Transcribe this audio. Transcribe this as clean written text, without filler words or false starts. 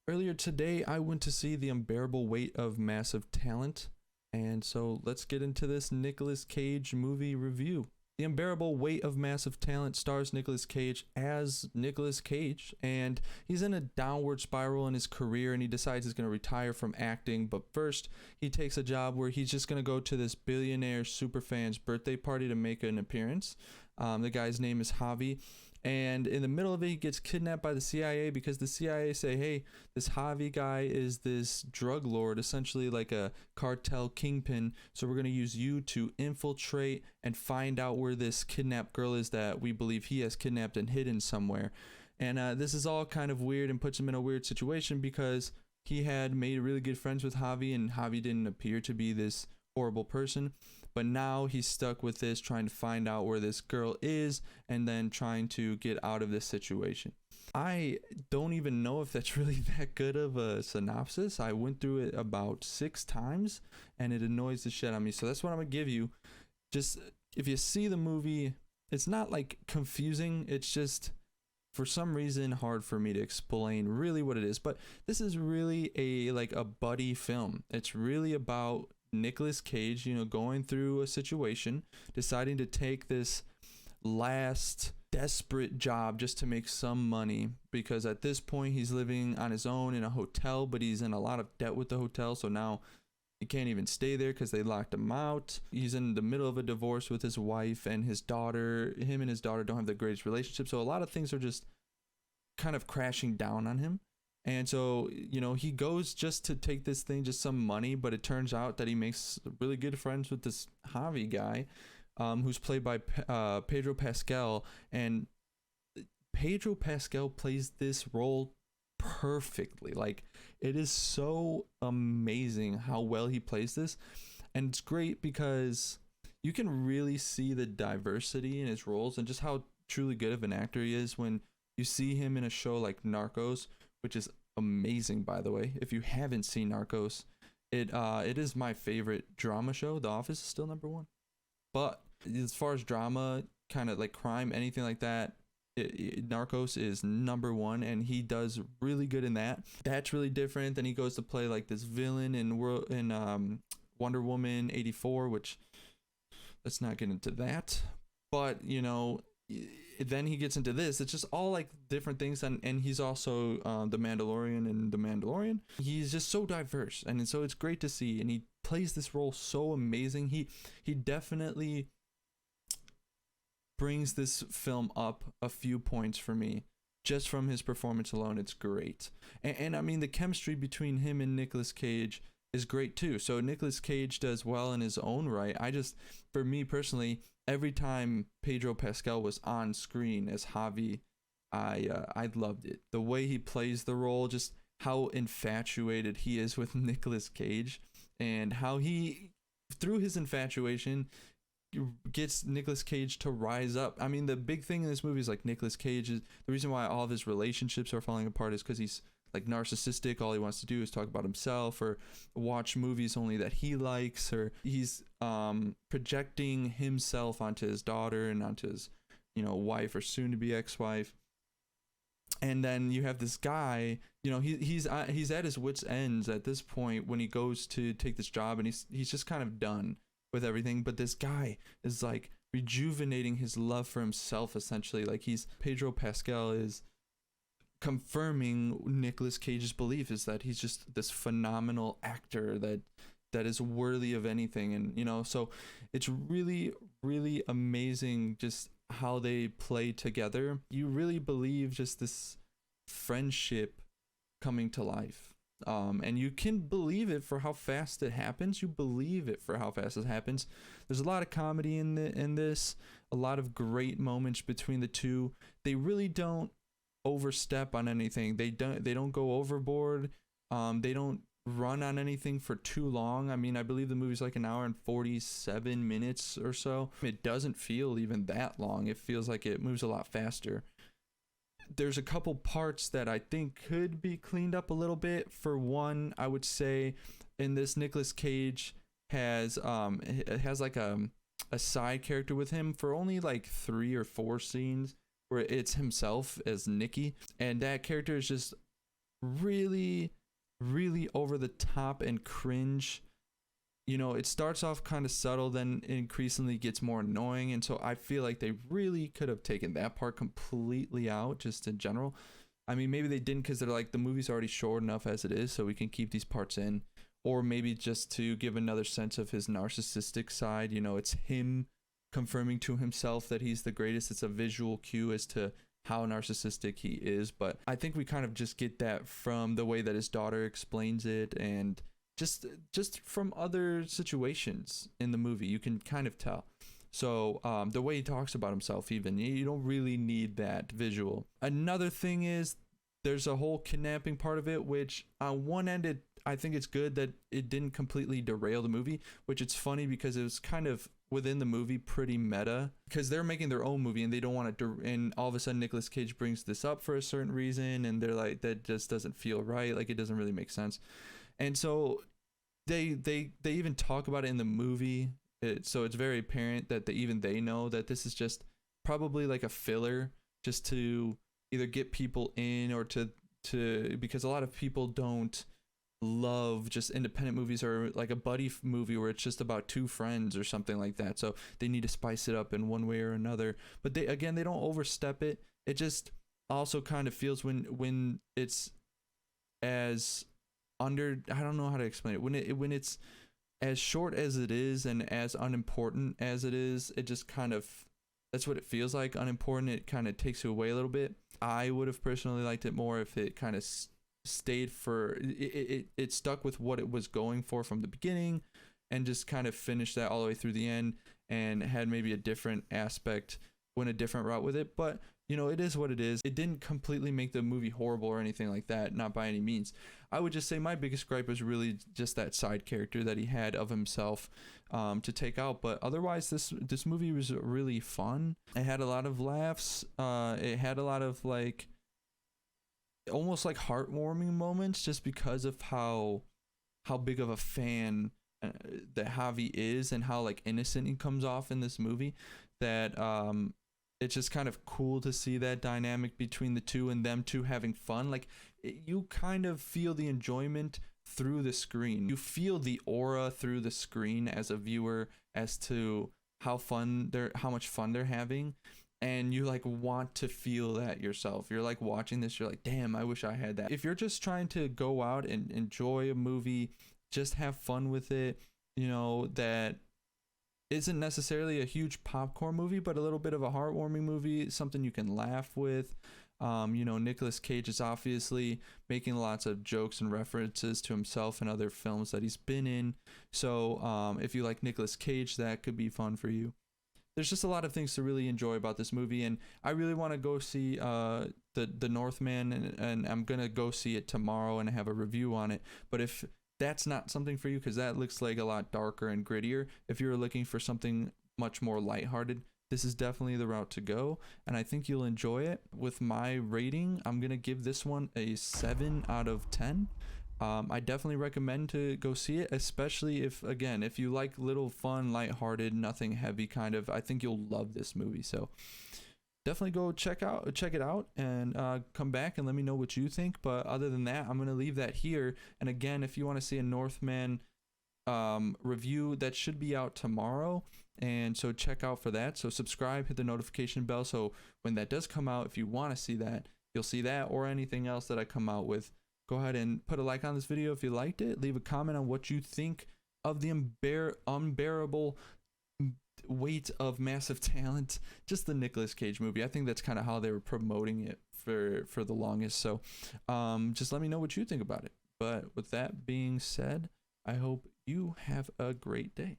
Earlier today, I went to see The Unbearable Weight of Massive Talent, and so let's get into this Nicolas Cage movie review. The Unbearable Weight of Massive Talent stars Nicolas Cage as Nicolas Cage, and he's in a downward spiral in his career, and he decides he's going to retire from acting. But first, he takes a job where he's just going to go to this billionaire superfan's birthday party to make an appearance. The guy's name is Javi, and in the middle of it, he gets kidnapped by the CIA because the CIA say, hey, this Javi guy is this drug lord, essentially like a cartel kingpin, so we're going to use you to infiltrate and find out where this kidnapped girl is that we believe he has kidnapped and hidden somewhere. And this is all kind of weird and puts him in a weird situation because he had made really good friends with Javi, and Javi didn't appear to be this horrible person. But now he's stuck with this, trying to find out where this girl is and then trying to get out of this situation. I don't even know if that's really that good of a synopsis. I went through it about 6 times and it annoys the shit out of me. So that's what I'm going to give you. Just if you see the movie, it's not like confusing. It's just for some reason hard for me to explain really what it is. But this is really a buddy film. It's really about Nicolas Cage, going through a situation, deciding to take this last desperate job just to make some money, because at this point he's living on his own in a hotel, but he's in a lot of debt with the hotel, so now he can't even stay there because they locked him out. He's in the middle of a divorce with his wife and his daughter. Him and his daughter don't have the greatest relationship, so a lot of things are just kind of crashing down on him. And so, he goes just to take this thing, just some money, but it turns out that he makes really good friends with this Javi guy, who's played by Pedro Pascal. And Pedro Pascal plays this role perfectly. Like, it is so amazing how well he plays this. And it's great because you can really see the diversity in his roles and just how truly good of an actor he is when you see him in a show like Narcos, which is amazing, by the way. If you haven't seen Narcos, it is my favorite drama show. The Office is still number 1. But as far as drama, kind of like crime, anything like that, Narcos is number 1, and he does really good in that. That's really different. Then he goes to play like this villain in Wonder Woman 84, which let's not get into that. But then he gets into this. It's just all like different things, and he's also the Mandalorian in The Mandalorian. He's just so diverse, and so it's great to see, and he plays this role so amazing. He definitely brings this film up a few points for me just from his performance alone. It's great, and I mean the chemistry between him and Nicolas Cage is great too. So Nicolas Cage does well in his own right. For me personally, every time Pedro Pascal was on screen as Javi, I loved it. The way he plays the role, just how infatuated he is with Nicolas Cage, and how he, through his infatuation, gets Nicolas Cage to rise up. I mean, the big thing in this movie is like Nicolas Cage is the reason why all of his relationships are falling apart is because he's like narcissistic. All he wants to do is talk about himself or watch movies only that he likes, or he's projecting himself onto his daughter and onto his wife or soon to be ex-wife. And then you have this guy, he's at his wit's ends at this point when he goes to take this job, and he's just kind of done with everything. But this guy is like rejuvenating his love for himself, essentially. Like Pedro Pascal is confirming Nicolas Cage's belief is that he's just this phenomenal actor that is worthy of anything. And so it's really, really amazing just how they play together. You really believe just this friendship coming to life, and you can believe it for how fast it happens. You believe it for how fast it happens. There's a lot of comedy in this, a lot of great moments between the two. They really don't overstep on anything. They don't go overboard. They don't run on anything for too long. I mean, I believe the movie's like 1 hour and 47 minutes or so. It doesn't feel even that long. It feels like it moves a lot faster. There's a couple parts that I think could be cleaned up a little bit. For one, I would say in this, Nicolas Cage has like a side character with him for only like 3 or 4 scenes where it's himself as Nicky, and that character is just really, really over the top and cringe. It starts off kind of subtle, then increasingly gets more annoying. And so I feel like they really could have taken that part completely out, just in general. I mean, maybe they didn't because they're like, the movie's already short enough as it is, so we can keep these parts in. Or maybe just to give another sense of his narcissistic side. It's him confirming to himself that he's the greatest. It's a visual cue as to how narcissistic he is. But I think we kind of just get that from the way that his daughter explains it, and just from other situations in the movie, you can kind of tell. So the way he talks about himself, even, you don't really need that visual. Another thing is there's a whole kidnapping part of it, which on one end, I think it's good that it didn't completely derail the movie, which it's funny because it was kind of within the movie pretty meta, because they're making their own movie and they don't want to, and all of a sudden Nicolas Cage brings this up for a certain reason, and they're like, that just doesn't feel right, like it doesn't really make sense. And so they even talk about it in the movie. So it's very apparent that they know that this is just probably like a filler, just to either get people in or to because a lot of people don't love just independent movies or like a buddy movie where it's just about two friends or something like that. So they need to spice it up in one way or another. But they don't overstep it. It just also kind of feels when it's as under, I don't know how to explain it, when it's as short as it is and as unimportant as it is, it just kind of, that's what it feels like, unimportant. It kind of takes you away a little bit. I would have personally liked it more if it kind of stayed for it stuck with what it was going for from the beginning, and just kind of finished that all the way through the end, and had maybe a different aspect, went a different route with it. But it is what it is. It didn't completely make the movie horrible or anything like that, not by any means. I would just say my biggest gripe was really just that side character that he had of himself to take out. But otherwise, this movie was really fun. It had a lot of laughs. It had a lot of like almost like heartwarming moments, just because of how big of a fan that Javi is, and how like innocent he comes off in this movie. That it's just kind of cool to see that dynamic between the two, and them two having fun. Like you kind of feel the enjoyment through the screen. You feel the aura through the screen as a viewer as to how much fun they're having. And you like want to feel that yourself. You're like watching this, you're like, damn, I wish I had that. If you're just trying to go out and enjoy a movie, just have fun with it, that isn't necessarily a huge popcorn movie, but a little bit of a heartwarming movie, something you can laugh with. Nicolas Cage is obviously making lots of jokes and references to himself and other films that he's been in. So if you like Nicolas Cage, that could be fun for you. There's just a lot of things to really enjoy about this movie, and I really want to go see the Northman, and I'm gonna go see it tomorrow and have a review on it. But if that's not something for you, because that looks like a lot darker and grittier, if you're looking for something much more lighthearted, this is definitely the route to go, and I think you'll enjoy it. With my rating, I'm gonna give this one a 7 out of 10. I definitely recommend to go see it, especially if you like little fun, lighthearted, nothing heavy kind of. I think you'll love this movie. So definitely go check it out, and come back and let me know what you think. But other than that, I'm gonna leave that here. And again, if you want to see a Northman review, that should be out tomorrow, and so check out for that. So subscribe, hit the notification bell, so when that does come out, if you want to see that, you'll see that, or anything else that I come out with. Go ahead and put a like on this video if you liked it. Leave a comment on what you think of the unbearable weight of massive talent, just the Nicolas Cage movie. I think that's kind of how they were promoting it for the longest. So just let me know what you think about it. But with that being said, I hope you have a great day.